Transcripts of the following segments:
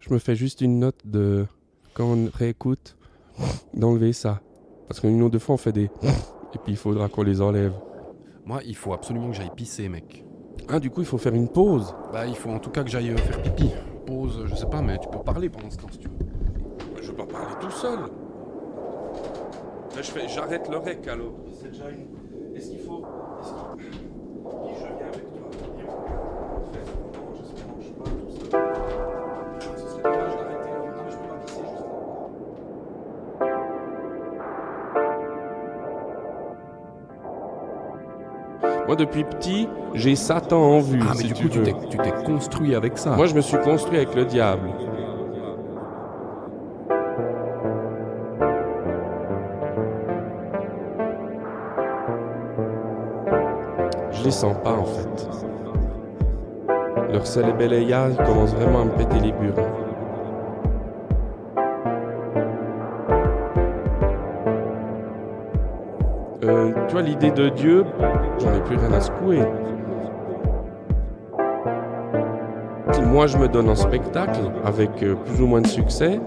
je me fais juste une note de... Quand on réécoute, d'enlever ça. Parce qu'une ou deux fois, on fait des... Et puis, il faudra qu'on les enlève. Moi, il faut absolument que j'aille pisser, mec. Ah, du coup, il faut faire une pause. Bah, il faut en tout cas que j'aille faire pipi. Pause, je sais pas, mais tu peux parler pendant ce temps si tu veux. Je vais pas parler tout seul. Là, j'arrête le rec, alors. C'est déjà une... Est-ce qu'il faut... Et je viens avec toi. En fait, non, je ne mange pas tout ça. Ce serait dommage d'arrêter. Non, mais je peux pas pisser juste là. Moi, depuis petit, j'ai Satan en vue, Ah, mais si du tu coup, veux. tu t'es construit avec ça. Moi, je me suis construit avec le diable. Je les sens pas, en fait. Leur célébéléa commence vraiment à me péter les burnes. Tu vois, l'idée de Dieu, j'en ai plus rien à secouer. Moi, je me donne en spectacle avec plus ou moins de succès.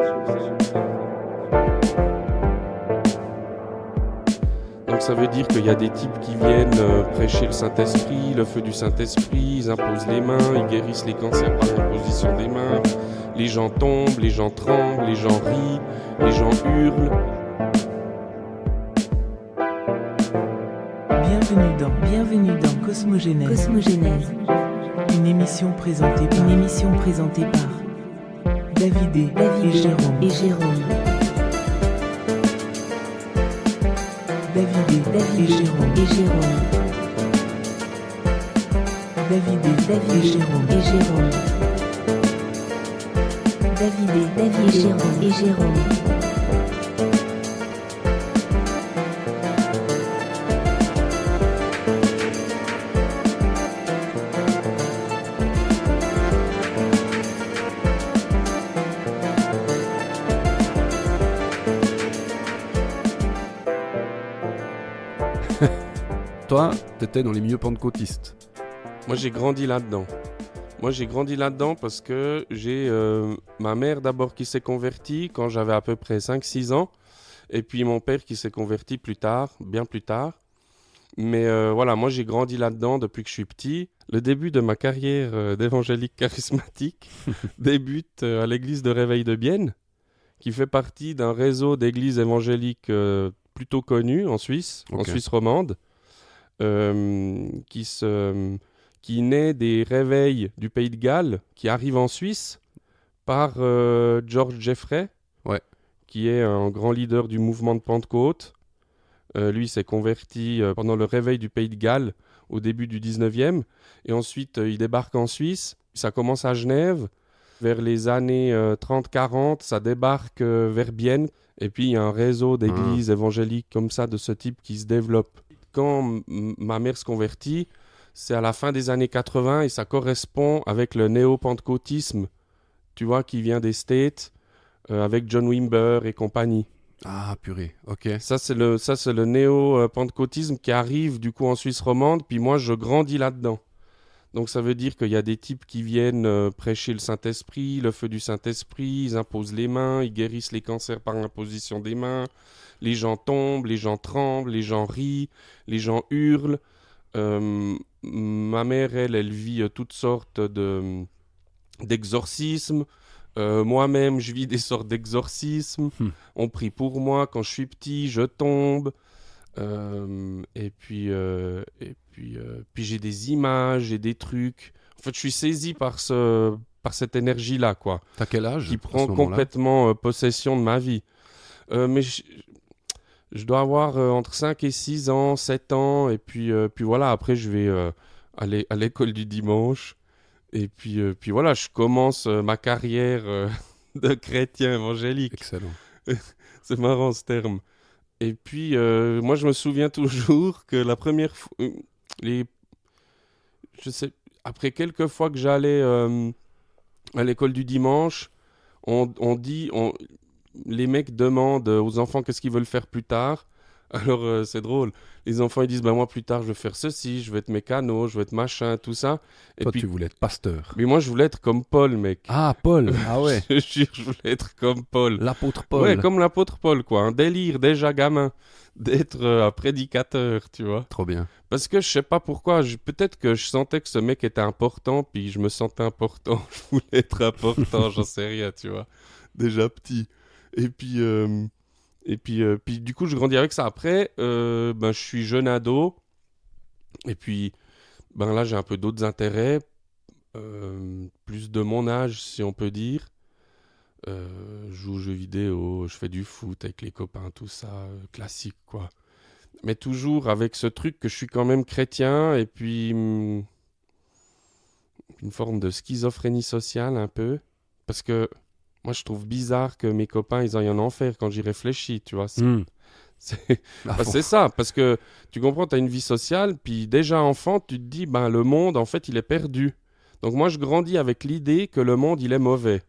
Donc ça veut dire qu'il y a des types qui viennent prêcher le Saint-Esprit, le feu du Saint-Esprit, ils imposent les mains, ils guérissent les cancers par l'imposition des mains. Les gens tombent, les gens tremblent, les gens rient, les gens hurlent. Bienvenue dans Cosmogénèse. Une émission présentée par David et Jérôme. David et Jérôme. David et Jérôme. Toi, t'étais dans les milieux pentecôtistes. Moi, j'ai grandi là-dedans. Parce que j'ai ma mère d'abord qui s'est convertie quand j'avais à peu près 5-6 ans. Et puis mon père qui s'est converti plus tard, bien plus tard. Mais voilà, moi j'ai grandi là-dedans depuis que je suis petit. Le début de ma carrière d'évangélique charismatique débute à l'église de Réveil de Bienne, qui fait partie d'un réseau d'églises évangéliques plutôt connues en Suisse, en Suisse romande, qui naît des réveils du Pays de Galles, qui arrive en Suisse par George Jeffrey, qui est un grand leader du mouvement de Pentecôte. Lui s'est converti pendant le réveil du Pays de Galles au début du 19e. Et ensuite, il débarque en Suisse. Ça commence à Genève. Vers les années 30-40, ça débarque vers Bienne. Et puis, il y a un réseau d'églises évangéliques comme ça, de ce type, qui se développe. Quand ma mère se convertit, c'est à la fin des années 80 et ça correspond avec le néo-pentecôtisme, tu vois, qui vient des States, avec John Wimber et compagnie. Ah, purée, ok. Ça, c'est le néo-pentecôtisme qui arrive du coup en Suisse romande, puis moi, je grandis là-dedans. Donc ça veut dire qu'il y a des types qui viennent prêcher le Saint-Esprit, le feu du Saint-Esprit, ils imposent les mains, ils guérissent les cancers par l'imposition des mains, les gens tombent, les gens tremblent, les gens rient, les gens hurlent. Ma mère, elle vit toutes sortes d'exorcismes. Moi-même, je vis des sortes d'exorcismes. On prie pour moi. Quand je suis petit, je tombe. Puis j'ai des images, j'ai des trucs. En fait, je suis saisi par cette énergie-là, quoi. T'as quel âge qui prend complètement possession de ma vie. Mais je dois avoir entre 5 et 6 ans, 7 ans. Et puis voilà, après, je vais aller à l'école du dimanche. Et puis voilà, je commence ma carrière de chrétien évangélique. Excellent. C'est marrant ce terme. Et puis, moi, je me souviens toujours que la première fois... après quelques fois que j'allais à l'école du dimanche, les mecs demandent aux enfants qu'est-ce qu'ils veulent faire plus tard. Alors, c'est drôle. Les enfants, ils disent, bah, moi, plus tard, je vais faire ceci, je vais être mécano, je vais être machin, tout ça. Et Toi, puis, tu voulais être pasteur. mais moi, je voulais être comme Paul, mec. Ah, Paul. Ah ouais. Je te jure, je voulais être comme Paul. L'apôtre Paul. Ouais, comme l'apôtre Paul, quoi. Un délire, déjà gamin, d'être un prédicateur, tu vois. Trop bien. Parce que je sais pas pourquoi, peut-être que je sentais que ce mec était important, puis je me sentais important. Je voulais être important, j'en sais rien, tu vois. Déjà petit. Et puis, puis du coup, je grandis avec ça. Après, ben, je suis jeune ado. Et puis, ben là, j'ai un peu d'autres intérêts. Plus de mon âge, si on peut dire. Je joue aux jeux vidéo, je fais du foot avec les copains, tout ça, classique, quoi. Mais toujours avec ce truc que je suis quand même chrétien, et puis une forme de schizophrénie sociale, un peu. Parce que moi, je trouve bizarre que mes copains, ils aillent en enfer quand j'y réfléchis, tu vois. C'est c'est ça, parce que tu comprends, tu as une vie sociale, puis déjà enfant, tu te dis, ben, le monde, en fait, il est perdu. Donc moi, je grandis avec l'idée que le monde, il est mauvais.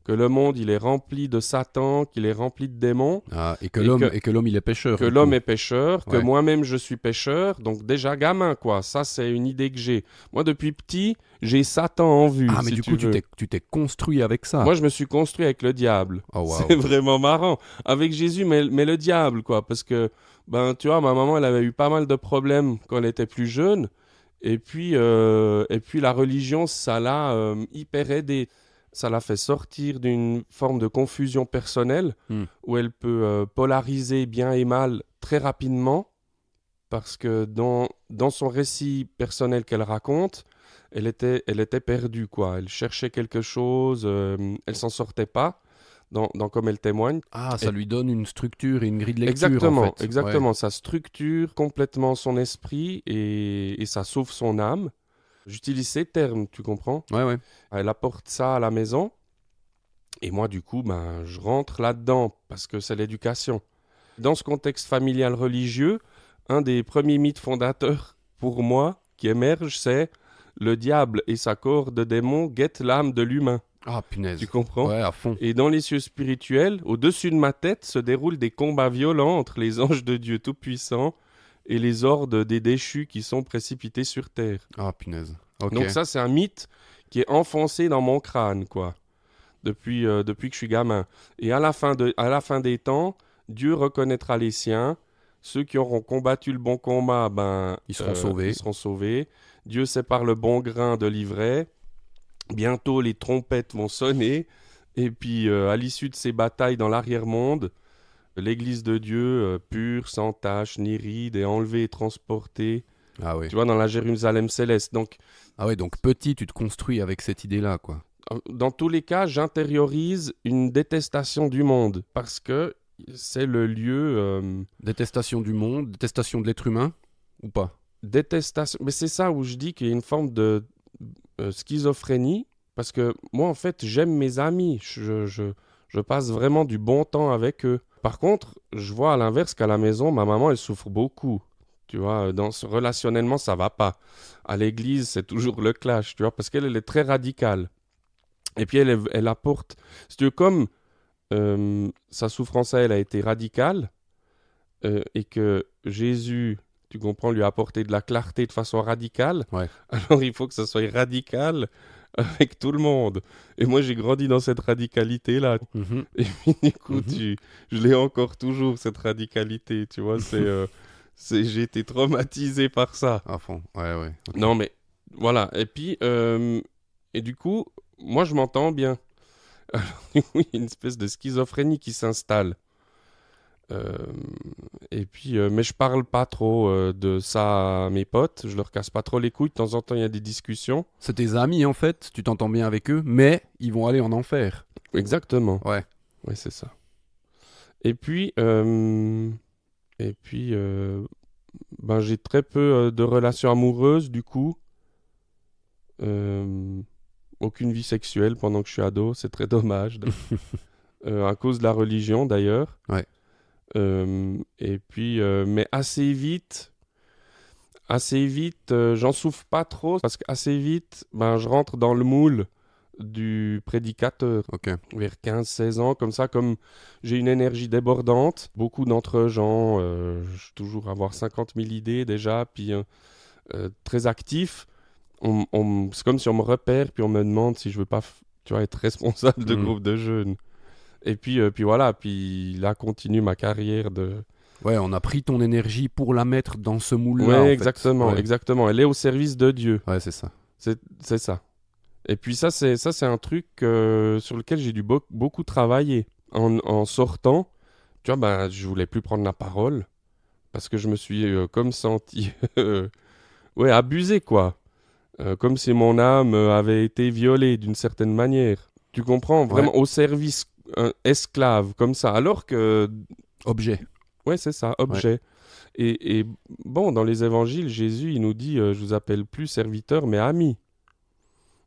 Que le monde, il est rempli de Satan, qu'il est rempli de démons. Ah, et que l'homme, il est pécheur. Que l'homme est pécheur, que moi-même, je suis pécheur. Donc déjà, gamin, quoi. Ça, c'est une idée que j'ai. Moi, depuis petit, j'ai Satan en vue, Ah, mais si du coup, tu t'es construit avec ça. Moi, je me suis construit avec le diable. Oh, wow. C'est vraiment marrant. Avec Jésus, mais le diable, quoi. Parce que, ben, tu vois, ma maman, elle avait eu pas mal de problèmes quand elle était plus jeune. Et puis la religion, ça l'a hyper aidée. Ça l'a fait sortir d'une forme de confusion personnelle où elle peut polariser bien et mal très rapidement parce que dans son récit personnel qu'elle raconte, elle était perdue, quoi. Elle cherchait quelque chose, elle s'en sortait pas dans comme elle témoigne. Ah, ça lui donne une structure et une grille de lecture, en fait. Exactement. Ouais. Ça structure complètement son esprit et ça sauve son âme. J'utilise ces termes, tu comprends? Ouais. Elle apporte ça à la maison. Et moi, du coup, ben, je rentre là-dedans parce que c'est l'éducation. Dans ce contexte familial religieux, un des premiers mythes fondateurs pour moi qui émerge, c'est le diable et sa cohorte de démons guettent l'âme de l'humain. Ah, punaise. Tu comprends? Ouais, à fond. Et dans les cieux spirituels, au-dessus de ma tête, se déroulent des combats violents entre les anges de Dieu Tout-Puissant et les hordes des déchus qui sont précipités sur terre. Ah, punaise. Okay. Donc ça, c'est un mythe qui est enfoncé dans mon crâne, quoi, depuis que je suis gamin. Et à la fin des temps, Dieu reconnaîtra les siens. Ceux qui auront combattu le bon combat, ben, ils seront sauvés. Dieu sépare le bon grain de l'ivraie. Bientôt, les trompettes vont sonner. Et puis, à l'issue de ces batailles dans l'arrière-monde, l'Église de Dieu, pure, sans tache, ni ride, est enlevée et transportée. Ah oui. Tu vois, dans la Jérusalem céleste. Donc, ah ouais, donc petit, tu te construis avec cette idée-là, quoi. Dans tous les cas, j'intériorise une détestation du monde parce que c'est le lieu... Détestation du monde, détestation de l'être humain, ou pas? Détestation... Mais c'est ça où je dis qu'il y a une forme de schizophrénie parce que moi, en fait, j'aime mes amis. Je passe vraiment du bon temps avec eux. Par contre, je vois à l'inverse qu'à la maison, ma maman, elle souffre beaucoup. Tu vois, relationnellement, ça va pas. À l'église, c'est toujours le clash, tu vois, parce qu'elle est très radicale. Et puis, elle apporte... Si tu veux, comme sa souffrance à elle a été radicale, et que Jésus, tu comprends, lui a apporté de la clarté de façon radicale, alors il faut que ça soit radical avec tout le monde. Et moi, j'ai grandi dans cette radicalité-là. Mm-hmm. Et puis, du coup, je l'ai encore toujours, cette radicalité, tu vois, j'ai été traumatisé par ça. À fond, ouais. Okay. Non, mais voilà. Et puis, et du coup, moi, je m'entends bien. Alors, du coup, il y a une espèce de schizophrénie qui s'installe. Et puis, mais je parle pas trop de ça à mes potes. Je leur casse pas trop les couilles. De temps en temps, il y a des discussions. C'est tes amis, en fait. Tu t'entends bien avec eux, mais ils vont aller en enfer. Exactement. Ouais, c'est ça. Et puis... ben, j'ai très peu de relations amoureuses, du coup. Aucune vie sexuelle pendant que je suis ado, c'est très dommage. À cause de la religion, d'ailleurs. Ouais. Et puis, mais assez vite, j'en souffre pas trop, parce qu'assez vite, ben, je rentre dans le moule du prédicateur. Ok. Vers 15-16 ans, comme ça, comme j'ai une énergie débordante, beaucoup d'entre-gens, toujours avoir 50 000 idées déjà, puis très actif. C'est comme si on me repère, puis on me demande si je veux pas tu vois, être responsable de groupe de jeunes. Et puis voilà, puis là continue ma carrière de... Ouais, on a pris ton énergie pour la mettre dans ce moule-là. Ouais, en fait. exactement, Ouais. exactement. Elle est au service de Dieu. Ouais, c'est ça. C'est ça. Et puis ça, c'est un truc sur lequel j'ai dû beaucoup travailler. En sortant, tu vois, bah, je voulais plus prendre la parole parce que je me suis comme senti abusé, quoi. Comme si mon âme avait été violée d'une certaine manière. Tu comprends? Vraiment au service esclave, comme ça. Alors que... Objet. Ouais, c'est ça, objet. Ouais. Et bon, dans les évangiles, Jésus, il nous dit je vous appelle plus serviteur, mais ami.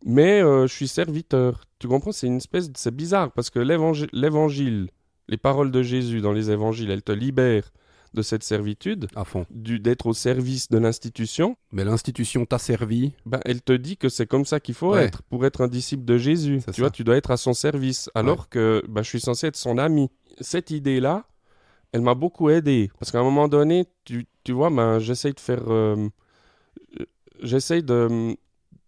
Mais je suis serviteur. Tu comprends? C'est bizarre parce que l'évangile, les paroles de Jésus dans les évangiles, elles te libèrent de cette servitude, à fond, d'être au service de l'institution. Mais l'institution t'a servi. Ben, elle te dit que c'est comme ça qu'il faut être pour être un disciple de Jésus. Tu vois, tu dois être à son service, alors que je suis censé être son ami. Cette idée-là, elle m'a beaucoup aidé parce qu'à un moment donné, tu vois, j'essaye de faire,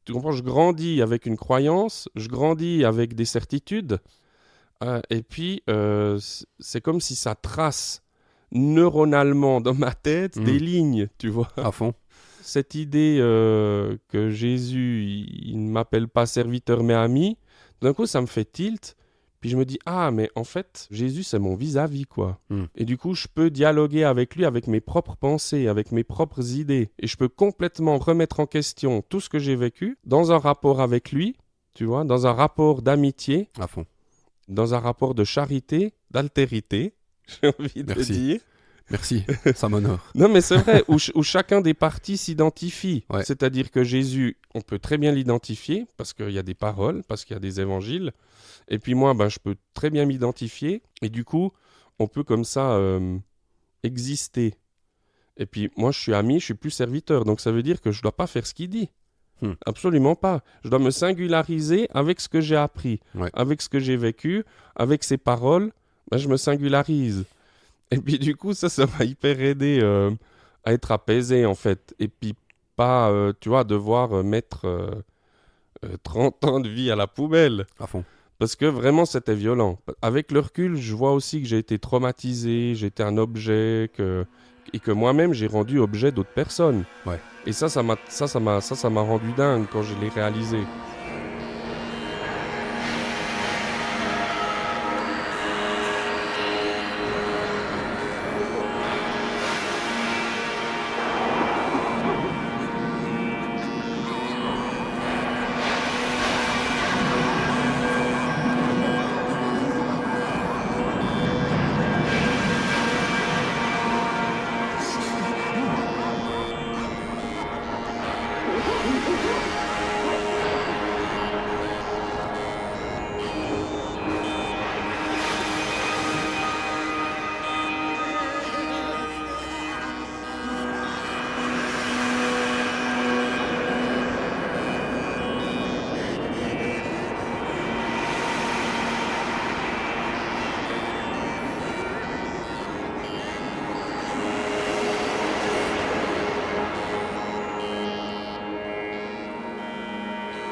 tu comprends, je grandis avec une croyance, je grandis avec des certitudes, et puis c'est comme si ça trace neuronalement dans ma tête des lignes, tu vois. À fond. Cette idée que Jésus, il ne m'appelle pas serviteur mais ami, d'un coup ça me fait tilt, puis je me dis, ah mais en fait, Jésus c'est mon vis-à-vis, quoi. Et du coup, je peux dialoguer avec lui, avec mes propres pensées, avec mes propres idées, et je peux complètement remettre en question tout ce que j'ai vécu, dans un rapport avec lui, tu vois, dans un rapport d'amitié, à fond, dans un rapport de charité, d'altérité, j'ai envie de dire. Merci, ça m'honore. Non, mais c'est vrai, où chacun des parties s'identifie. Ouais. C'est-à-dire que Jésus, on peut très bien l'identifier, parce qu'il y a des paroles, parce qu'il y a des évangiles. Et puis moi, je peux très bien m'identifier. Et du coup, on peut comme ça exister. Et puis moi, je suis ami, je suis plus serviteur. Donc ça veut dire que je ne dois pas faire ce qu'il dit. Absolument pas. Je dois me singulariser avec ce que j'ai appris, avec ce que j'ai vécu, avec ses paroles. Je me singularise. Et puis du coup, ça m'a hyper aidé à être apaisé en fait. Et puis pas, tu vois, devoir mettre 30 ans de vie à la poubelle. À fond. Parce que vraiment, c'était violent. Avec le recul, je vois aussi que j'ai été traumatisé, j'étais un objet, et que moi-même, j'ai rendu objet d'autres personnes. Ouais. Et ça m'a rendu dingue quand je l'ai réalisé.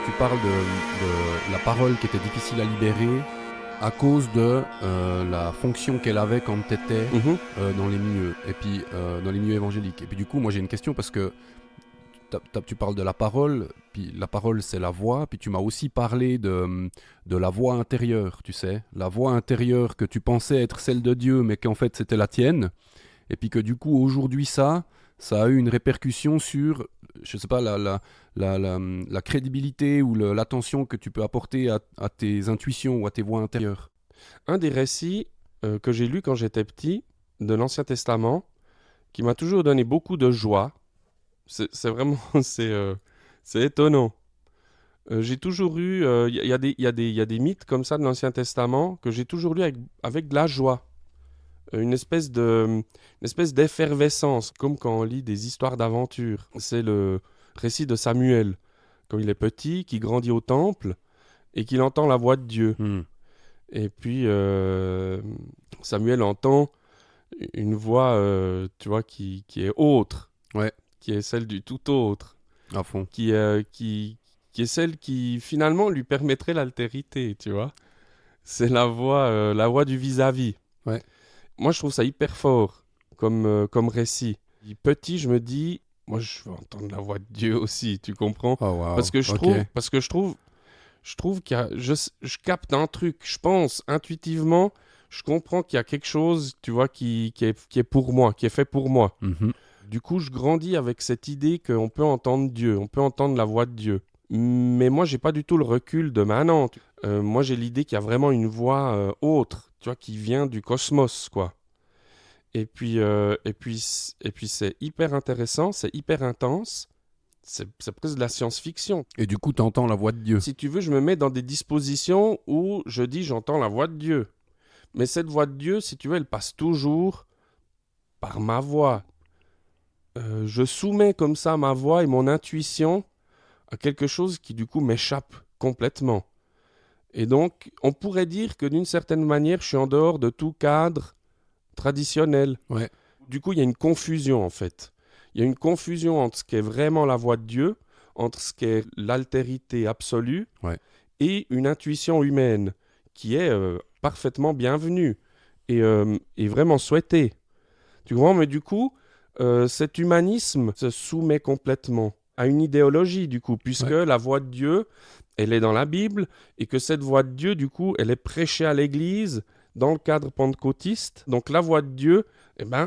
Tu parles de la parole qui était difficile à libérer à cause de la fonction qu'elle avait quand tu étais dans les milieux, et puis dans les milieux évangéliques. Et puis du coup, moi j'ai une question parce que tu parles de la parole, puis la parole c'est la voix, puis tu m'as aussi parlé de la voix intérieure, tu sais, la voix intérieure que tu pensais être celle de Dieu, mais qu'en fait c'était la tienne, et puis que du coup aujourd'hui ça a eu une répercussion sur, je sais pas, la crédibilité ou l'attention que tu peux apporter à tes intuitions ou à tes voix intérieures. Un des récits que j'ai lus quand j'étais petit, de l'Ancien Testament, qui m'a toujours donné beaucoup de joie, c'est vraiment, c'est étonnant. J'ai toujours eu, il y a des mythes comme ça de l'Ancien Testament que j'ai toujours lu avec de la joie. Une espèce d'effervescence, comme quand on lit des histoires d'aventure. C'est le récit de Samuel, quand il est petit, qui grandit au temple, et qu'il entend la voix de Dieu. Et puis Samuel entend une voix, tu vois, qui est autre, qui est celle du tout autre, à fond, qui est celle qui finalement lui permettrait l'altérité, tu vois. C'est la voix du vis-à-vis. Ouais. Moi, je trouve ça hyper fort comme récit. Petit, je me dis, moi, je veux entendre la voix de Dieu aussi, tu comprends? Oh, wow. Parce que je trouve qu'il y a, je capte un truc, je pense intuitivement, je comprends qu'il y a quelque chose, tu vois, qui est pour moi, qui est fait pour moi. Du coup, je grandis avec cette idée qu'on peut entendre Dieu, on peut entendre la voix de Dieu. Mais moi, j'ai pas du tout le recul de maintenant. Moi, j'ai l'idée qu'il y a vraiment une voix autre, tu vois, qui vient du cosmos, quoi. Et puis c'est hyper intéressant, c'est hyper intense. C'est presque de la science-fiction. Et du coup, tu entends la voix de Dieu. Si tu veux, je me mets dans des dispositions où je dis j'entends la voix de Dieu. Mais cette voix de Dieu, si tu veux, elle passe toujours par ma voix. Je soumets comme ça ma voix et mon intuition à quelque chose qui, du coup, m'échappe complètement. Et donc, on pourrait dire que d'une certaine manière, je suis en dehors de tout cadre traditionnel. Ouais. Du coup, il y a une confusion, en fait. Il y a une confusion entre ce qu'est vraiment la voix de Dieu, entre ce qu'est l'altérité absolue, et une intuition humaine qui est parfaitement bienvenue et vraiment souhaitée. Tu comprends? Mais du coup, cet humanisme se soumet complètement à une idéologie, du coup, puisque la voix de Dieu, elle est dans la Bible, et que cette voix de Dieu, du coup, elle est prêchée à l'Église dans le cadre pentecôtiste. Donc la voix de Dieu,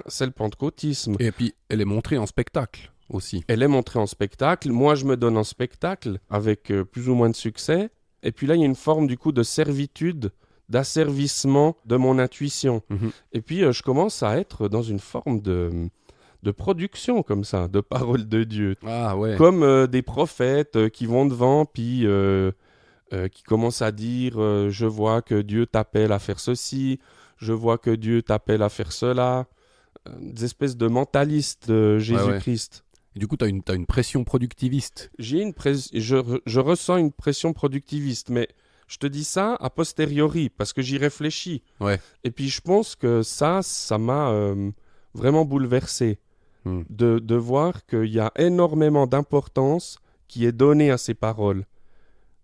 c'est le pentecôtisme. Et puis, elle est montrée en spectacle aussi. Elle est montrée en spectacle. Moi, je me donne en spectacle avec plus ou moins de succès. Et puis là, il y a une forme, du coup, de servitude, d'asservissement de mon intuition. Et puis, je commence à être dans une forme de production, comme ça, de parole de Dieu. Ah ouais. Comme des prophètes qui vont devant, puis qui commencent à dire je vois que Dieu t'appelle à faire ceci, je vois que Dieu t'appelle à faire cela. Des espèces de mentalistes de Jésus-Christ. Et du coup, tu as une pression productiviste. Je ressens une pression productiviste, mais je te dis ça a posteriori, parce que j'y réfléchis. Et puis je pense que ça m'a vraiment bouleversé. De voir qu'il y a énormément d'importance qui est donnée à ces paroles.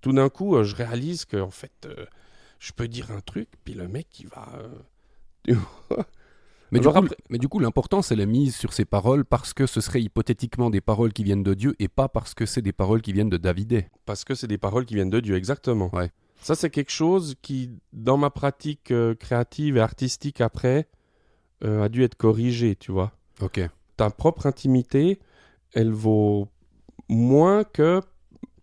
Tout d'un coup, je réalise que en fait, je peux dire un truc, puis le mec, il va... Mais du coup, l'importance, elle est mise sur ces paroles parce que ce serait hypothétiquement des paroles qui viennent de Dieu et pas parce que c'est des paroles qui viennent de David. Parce que c'est des paroles qui viennent de Dieu, exactement. Ouais. Ça, c'est quelque chose qui, dans ma pratique créative et artistique après, a dû être corrigé, tu vois. Ok. Ta propre intimité, elle vaut moins que,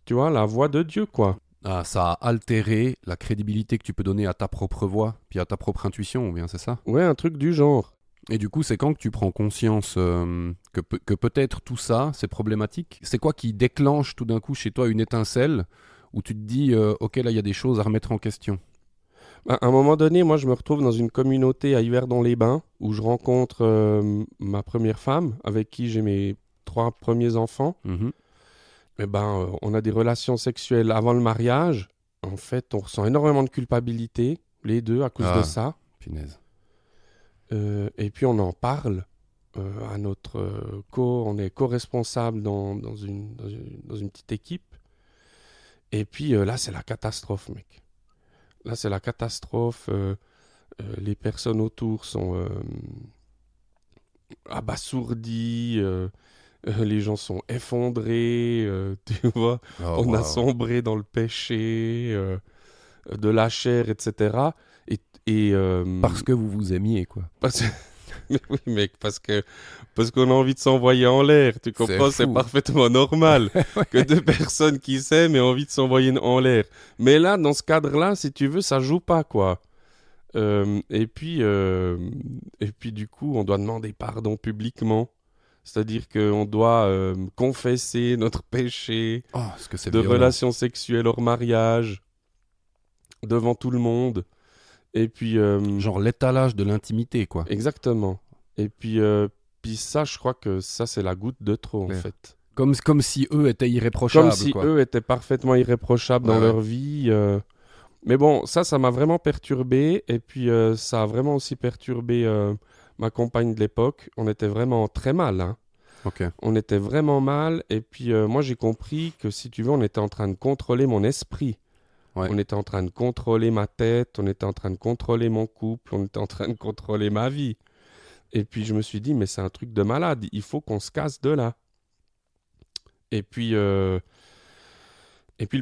tu vois, la voix de Dieu, quoi. Ah, ça a altéré la crédibilité que tu peux donner à ta propre voix, puis à ta propre intuition, ou bien c'est ça? Ouais, un truc du genre. Et du coup, c'est quand que tu prends conscience que peut-être tout ça, c'est problématique? C'est quoi qui déclenche tout d'un coup chez toi une étincelle où tu te dis, ok, là, il y a des choses à remettre en question? À un moment donné, moi, je me retrouve dans une communauté à Yverdon-les-Bains où je rencontre ma première femme avec qui j'ai mes 3 premiers enfants. On a des relations sexuelles avant le mariage. En fait, on ressent énormément de culpabilité, les deux, à cause de ça. Punaise. Et puis, on en parle à notre on est co-responsable dans une petite équipe. Et puis, là, c'est la catastrophe, mec. Là, c'est la catastrophe. Les personnes autour sont abasourdies. Les gens sont effondrés. Tu vois, on a sombré dans le péché de la chair, etc. Parce que vous vous aimiez, quoi. Oui, mec, parce qu'on a envie de s'envoyer en l'air. Tu comprends? C'est parfaitement normal que 2 personnes qui s'aiment aient envie de s'envoyer en l'air. Mais là, dans ce cadre-là, si tu veux, ça joue pas, quoi. Et puis, du coup, on doit demander pardon publiquement. C'est-à-dire qu'on doit confesser notre péché de relations sexuelles hors mariage devant tout le monde. Et puis, genre l'étalage de l'intimité, quoi. Exactement. Et puis ça, je crois que ça, c'est la goutte de trop, en fait. Comme si eux étaient irréprochables. Comme si eux étaient parfaitement irréprochables dans leur vie. Mais bon, ça m'a vraiment perturbé. Et puis, ça a vraiment aussi perturbé ma compagne de l'époque. On était vraiment très mal, hein. Ok. On était vraiment mal. Et puis, moi, j'ai compris que, si tu veux, on était en train de contrôler mon esprit. Ouais. On était en train de contrôler ma tête. On était en train de contrôler mon couple. On était en train de contrôler ma vie. Et puis, je me suis dit, mais c'est un truc de malade. Il faut qu'on se casse de là. Et puis, le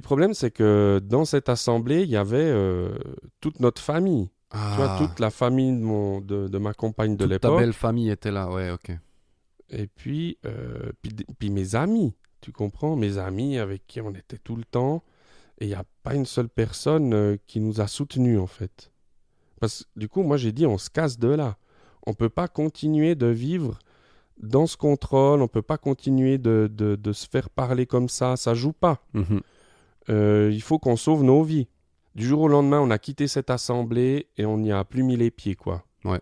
problème, c'est que dans cette assemblée, il y avait toute notre famille. Tu vois, toute la famille de ma compagne de l'époque. Ta belle famille était là, ouais, ok. Et puis mes amis, tu comprends, mes amis avec qui on était tout le temps. Et il n'y a pas une seule personne qui nous a soutenus, en fait. Parce que du coup, moi, j'ai dit, on se casse de là. On ne peut pas continuer de vivre dans ce contrôle. On ne peut pas continuer de se faire parler comme ça. Ça ne joue pas. Il faut qu'on sauve nos vies. Du jour au lendemain, on a quitté cette assemblée et on n'y a plus mis les pieds, quoi. Ouais.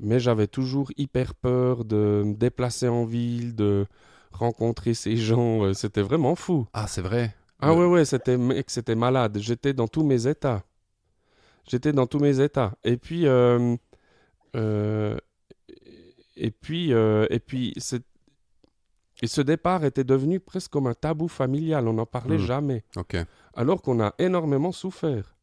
Mais j'avais toujours hyper peur de me déplacer en ville, de rencontrer ces gens. C'était vraiment fou. Ah, c'est vrai. Ah ouais, c'était malade. J'étais dans tous mes états. Et puis, ce départ était devenu presque comme un tabou familial. On n'en parlait jamais. Ok. Alors qu'on a énormément souffert.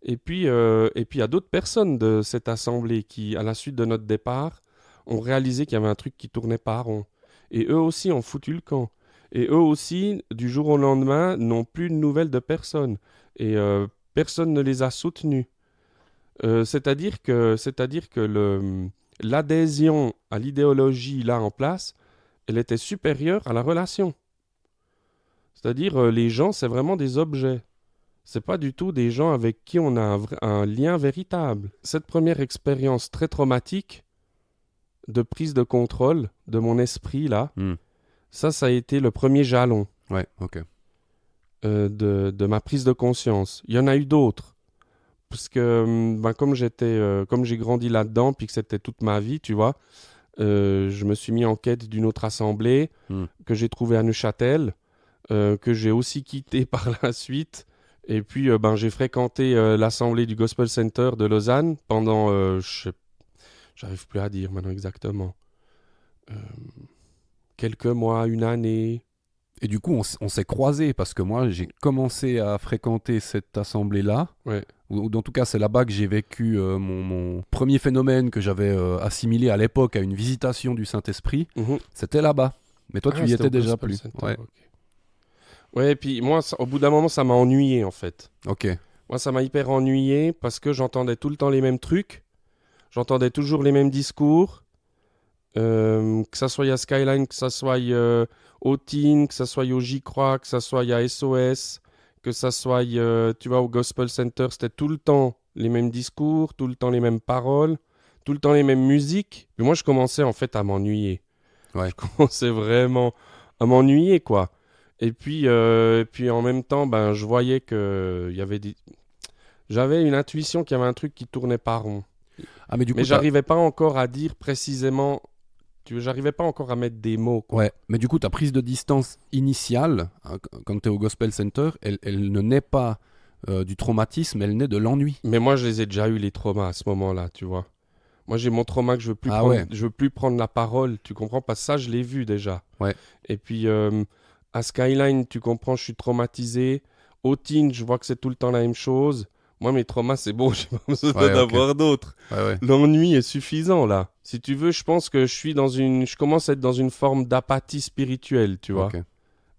Et puis, il y a d'autres personnes de cette assemblée qui, à la suite de notre départ, ont réalisé qu'il y avait un truc qui tournait pas rond. Et eux aussi ont foutu le camp. Et eux aussi, du jour au lendemain, n'ont plus de nouvelles de personne. Et personne ne les a soutenus. C'est-à-dire que l'adhésion à l'idéologie là en place, elle était supérieure à la relation. C'est-à-dire, les gens, c'est vraiment des objets. C'est pas du tout des gens avec qui on a un lien véritable. Cette première expérience très traumatique de prise de contrôle de mon esprit là, ça a été le premier jalon. Ouais, ok. De ma prise de conscience. Il y en a eu d'autres. Parce que comme j'ai grandi là-dedans, puis que c'était toute ma vie, tu vois, je me suis mis en quête d'une autre assemblée que j'ai trouvée à Neuchâtel, que j'ai aussi quittée par la suite. Et puis, j'ai fréquenté l'assemblée du Gospel Center de Lausanne pendant, j'arrive plus à dire maintenant exactement, quelques mois, une année. Et du coup, on s'est croisés parce que moi, j'ai commencé à fréquenter cette assemblée-là. Ouais. Ou en tout cas, c'est là-bas que j'ai vécu mon premier phénomène que j'avais assimilé à l'époque à une visitation du Saint-Esprit. C'était là-bas. Mais toi, tu y étais déjà plus. Ouais. Okay. Ouais, et puis moi, au bout d'un moment, ça m'a ennuyé, en fait. Ok. Moi, ça m'a hyper ennuyé parce que j'entendais tout le temps les mêmes trucs. J'entendais toujours les mêmes discours. Que ça soit à Skyline, que ça soit au TIN, que ça soit au J'y crois, que ça soit à SOS, que ça soit, tu vois, au Gospel Center, c'était tout le temps les mêmes discours, tout le temps les mêmes paroles, tout le temps les mêmes musiques. Puis moi, je commençais en fait à m'ennuyer. Ouais. Je commençais vraiment à m'ennuyer, quoi. Et puis en même temps, je voyais que j'avais une intuition qu'il y avait un truc qui tournait pas rond. Ah, mais j'arrivais pas encore à dire précisément. J'arrivais pas encore à mettre des mots, quoi. Ouais, mais du coup, ta prise de distance initiale, quand tu es au Gospel Center, elle ne naît pas du traumatisme, elle naît de l'ennui. Mais moi, je les ai déjà eu, les traumas, à ce moment-là, tu vois. Moi, j'ai mon trauma que je veux plus prendre la parole, tu comprends? Parce que ça, je l'ai vu déjà. Ouais. Et puis, à Skyline, tu comprends, je suis traumatisé. Au TIN, je vois que c'est tout le temps la même chose. Moi, mes traumas, c'est bon, j'ai pas besoin d'avoir d'autres. Ouais. L'ennui est suffisant, là. Si tu veux, je pense que je commence à être dans une forme d'apathie spirituelle, tu vois.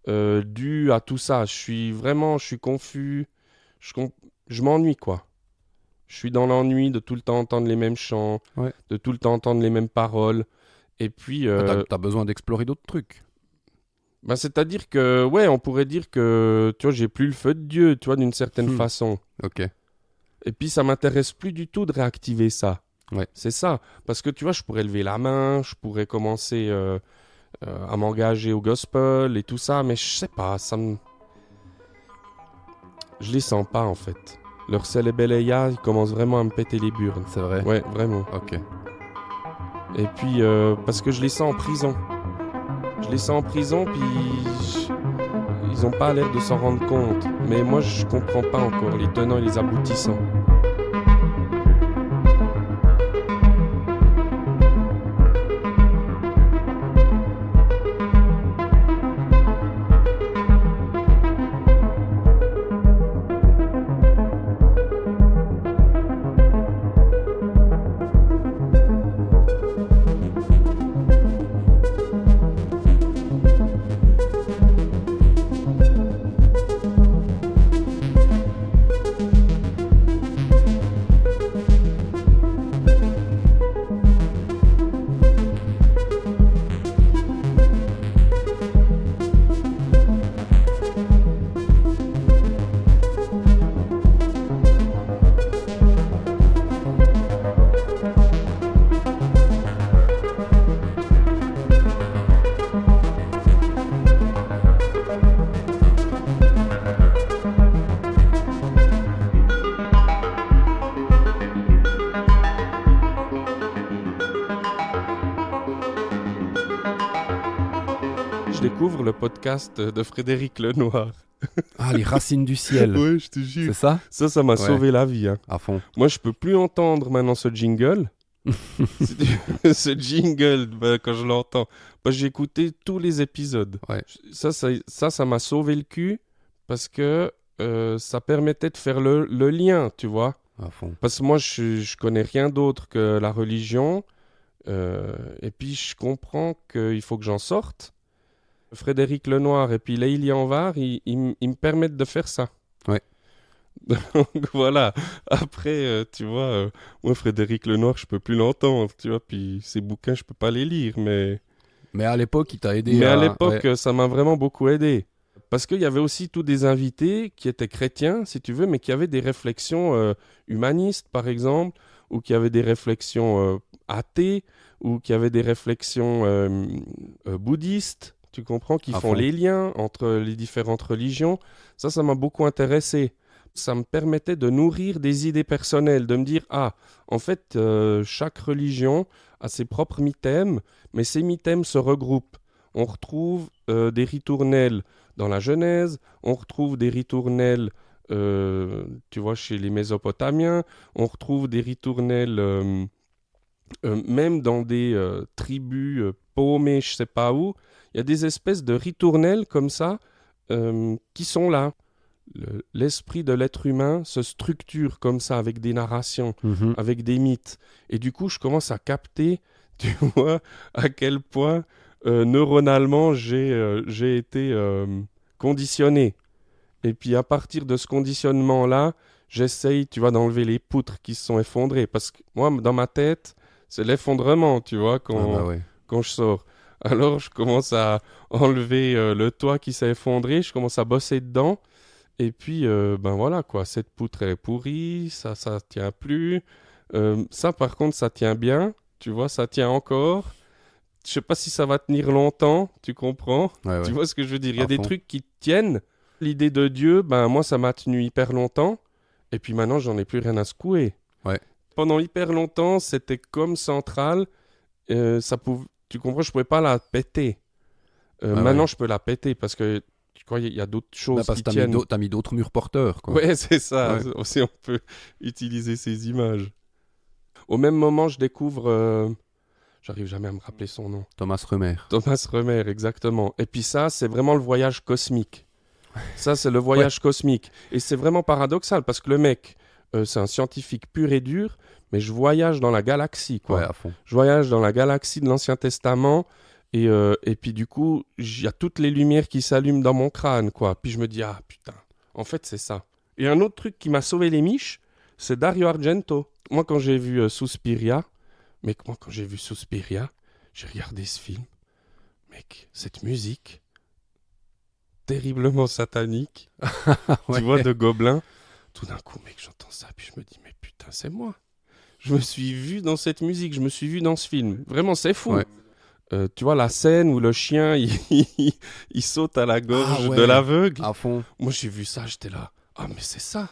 Dû à tout ça. Je suis confus. Je m'ennuie, quoi. Je suis dans l'ennui de tout le temps entendre les mêmes chants, de tout le temps entendre les mêmes paroles. Et puis... T'as besoin d'explorer d'autres trucs. C'est-à-dire que, ouais, on pourrait dire que, tu vois, j'ai plus le feu de Dieu, tu vois, d'une certaine façon. Ok. Et puis, ça m'intéresse plus du tout de réactiver ça. Ouais. C'est ça. Parce que, tu vois, je pourrais lever la main, je pourrais commencer à m'engager au gospel et tout ça, mais je sais pas, je les sens pas, en fait. Leur Célébéléa, ils commencent vraiment à me péter les burnes. C'est vrai? Ouais, vraiment. Ok. Et puis, parce que je les sens en prison. Je les sens en prison, puis ils ont pas l'air de s'en rendre compte. Mais moi, je comprends pas encore les tenants et les aboutissants. Je découvre le podcast de Frédéric Lenoir. Ah, les racines du ciel. Ouais, je te jure. C'est ça? Ça m'a sauvé la vie. Hein. À fond. Moi, je peux plus entendre maintenant ce jingle. Ce jingle, quand je l'entends. Parce que j'ai écouté tous les épisodes. Ouais. Ça m'a sauvé le cul parce que ça permettait de faire le lien, tu vois. À fond. Parce que moi, je connais rien d'autre que la religion. Et puis, je comprends qu'il faut que j'en sorte. Frédéric Lenoir et puis Leïli Anvar, ils me permettent de faire ça. Ouais. Donc voilà. Après, tu vois, moi, Frédéric Lenoir, je peux plus l'entendre, tu vois. Puis ses bouquins, je peux pas les lire, mais... Mais à l'époque, il t'a aidé Mais à... à l'époque, ouais. ça m'a vraiment beaucoup aidé. Parce qu'il y avait aussi tous des invités qui étaient chrétiens, si tu veux, mais qui avaient des réflexions humanistes, par exemple, ou qui avaient des réflexions athées, ou qui avaient des réflexions bouddhistes, tu comprends, qui font les liens entre les différentes religions. Ça m'a beaucoup intéressé. Ça me permettait de nourrir des idées personnelles, de me dire, en fait, chaque religion a ses propres mythèmes, mais ces mythèmes se regroupent. On retrouve des ritournelles dans la Genèse, on retrouve des ritournelles, tu vois, chez les Mésopotamiens, on retrouve des ritournelles même dans des tribus paumées, je sais pas où. Il y a des espèces de ritournelles comme ça qui sont là. L'esprit de l'être humain se structure comme ça, avec des narrations, avec des mythes. Et du coup, je commence à capter, tu vois, à quel point neuronalement j'ai été conditionné. Et puis à partir de ce conditionnement-là, j'essaye, tu vois, d'enlever les poutres qui se sont effondrées. Parce que moi, dans ma tête, c'est l'effondrement, tu vois, quand je sors. Alors, je commence à enlever le toit qui s'est effondré, je commence à bosser dedans. Et puis, ben voilà, quoi, cette poutre, elle est pourrie, ça tient plus. Ça, par contre, ça tient bien, tu vois, ça tient encore. Je sais pas si ça va tenir longtemps, tu comprends? Ouais. Tu vois ce que je veux dire? Il y a des trucs qui tiennent. L'idée de Dieu, ben moi, ça m'a tenu hyper longtemps. Et puis maintenant, j'en ai plus rien à secouer. Ouais. Pendant hyper longtemps, c'était comme central. Tu comprends, je pouvais pas la péter. Maintenant, je peux la péter parce que tu crois il y a d'autres choses qui tiennent. T'as mis d'autres murs porteurs, quoi. Ouais, c'est ça. Ouais. Aussi, on peut utiliser ces images. Au même moment, je découvre... J'arrive jamais à me rappeler son nom. Thomas Remer. Thomas Remer, exactement. Et puis ça, c'est vraiment le voyage cosmique. Ça, c'est le voyage cosmique. Et c'est vraiment paradoxal parce que le mec, c'est un scientifique pur et dur, mais je voyage dans la galaxie, quoi. Ouais, à fond. Je voyage dans la galaxie de l'Ancien Testament et puis du coup, il y a toutes les lumières qui s'allument dans mon crâne, quoi. Puis je me dis, putain, en fait, c'est ça. Et un autre truc qui m'a sauvé les miches, c'est Dario Argento. Moi, quand j'ai vu Suspiria, j'ai regardé ce film. Mec, cette musique... terriblement satanique, tu vois, de gobelins. Tout d'un coup, mec, j'entends ça, puis je me dis, mais putain, c'est moi. Je me suis vu dans cette musique, je me suis vu dans ce film. Vraiment, c'est fou. Ouais. Tu vois, la scène où le chien, il saute à la gorge de l'aveugle. À fond. Moi, j'ai vu ça, j'étais là. Mais c'est ça.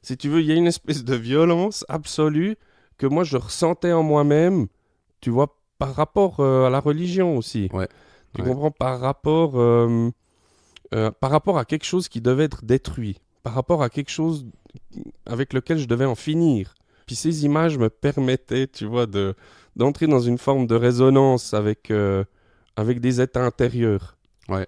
Si tu veux, il y a une espèce de violence absolue que moi, je ressentais en moi-même, tu vois, par rapport à la religion aussi. Ouais. Tu comprends, par rapport... par rapport à quelque chose qui devait être détruit, par rapport à quelque chose avec lequel je devais en finir. Puis ces images me permettaient, tu vois, d'entrer dans une forme de résonance avec des états intérieurs. Ouais.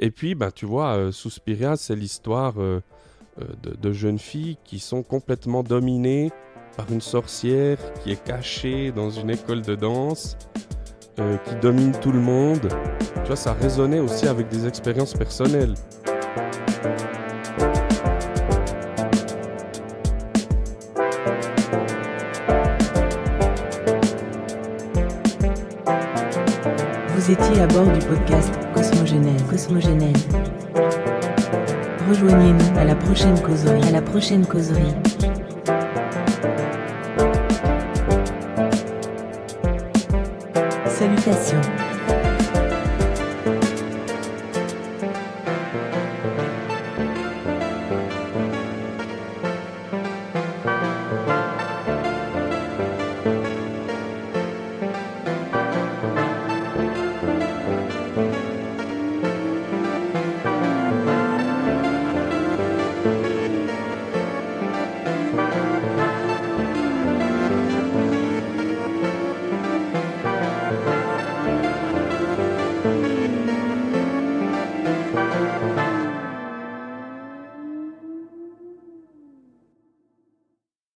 Et puis, bah, tu vois, Suspiria, c'est l'histoire de jeunes filles qui sont complètement dominées par une sorcière qui est cachée dans une école de danse, qui domine tout le monde. Tu vois, ça résonnait aussi avec des expériences personnelles. Vous étiez à bord du podcast Cosmogénèse. Rejoignez-nous à la prochaine causerie. Salutations.